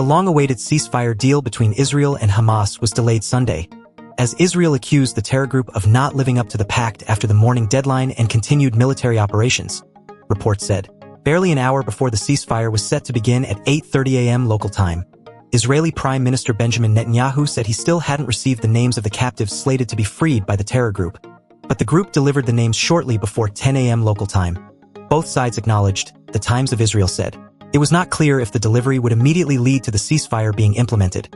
long-awaited ceasefire deal between Israel and Hamas was delayed Sunday, as Israel accused the terror group of not living up to the pact after the morning deadline and continued military operations, reports said. Barely an hour before the ceasefire was set to begin at 8:30 a.m. local time, Israeli Prime Minister Benjamin Netanyahu said he still hadn't received the names of the captives slated to be freed by the terror group, but the group delivered the names shortly before 10 a.m. local time. Both sides acknowledged, the Times of Israel said. It was not clear if the delivery would immediately lead to the ceasefire being implemented,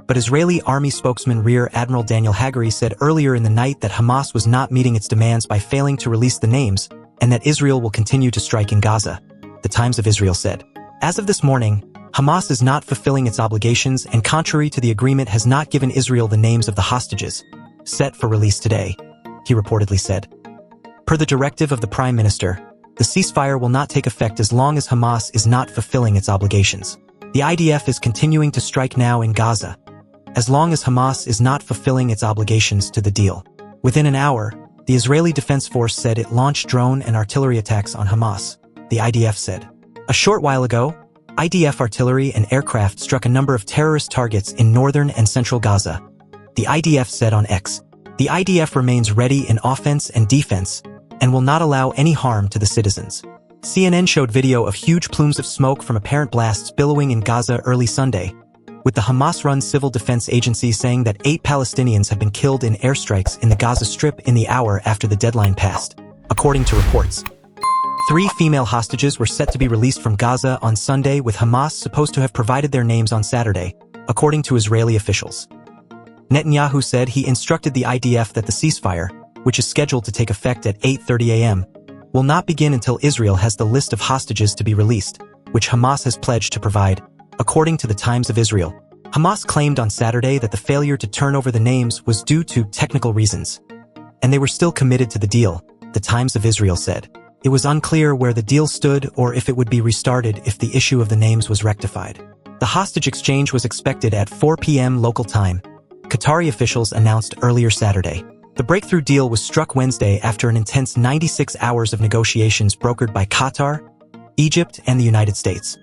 but Israeli Army spokesman Rear Admiral Hagari said earlier in the night that Hamas was not meeting its demands by failing to release the names, and that Israel will continue to strike in Gaza, the Times of Israel said. As of this morning, Hamas is not fulfilling its obligations and, contrary to the agreement, has not given Israel the names of the hostages, set for release today, he reportedly said. Per the directive of the Prime Minister, the ceasefire will not take effect as long as Hamas is not fulfilling its obligations. The IDF is continuing to strike now in Gaza, as long as Hamas is not fulfilling its obligations to the deal. Within an hour, the Israeli Defense Force said it launched drone and artillery attacks on Hamas, the IDF said. A short while ago, IDF artillery and aircraft struck a number of terrorist targets in northern and central Gaza, the IDF said on X. The IDF remains ready in offense and defense and will not allow any harm to the citizens. CNN showed video of huge plumes of smoke from apparent blasts billowing in Gaza early Sunday, with the Hamas-run civil defense agency saying that 8 Palestinians have been killed in airstrikes in the Gaza Strip in the hour after the deadline passed, according to reports. 3 female hostages were set to be released from Gaza on Sunday, with Hamas supposed to have provided their names on Saturday, according to Israeli officials. Netanyahu said he instructed the IDF that the ceasefire, which is scheduled to take effect at 8:30 a.m., will not begin until Israel has the list of hostages to be released, which Hamas has pledged to provide, according to the Times of Israel. Hamas claimed on Saturday that the failure to turn over the names was due to technical reasons, and they were still committed to the deal, the Times of Israel said. It was unclear where the deal stood or if it would be restarted if the issue of the names was rectified. The hostage exchange was expected at 4 p.m. local time, Qatari officials announced earlier Saturday. The breakthrough deal was struck Wednesday after an intense 96 hours of negotiations brokered by Qatar, Egypt, and the United States.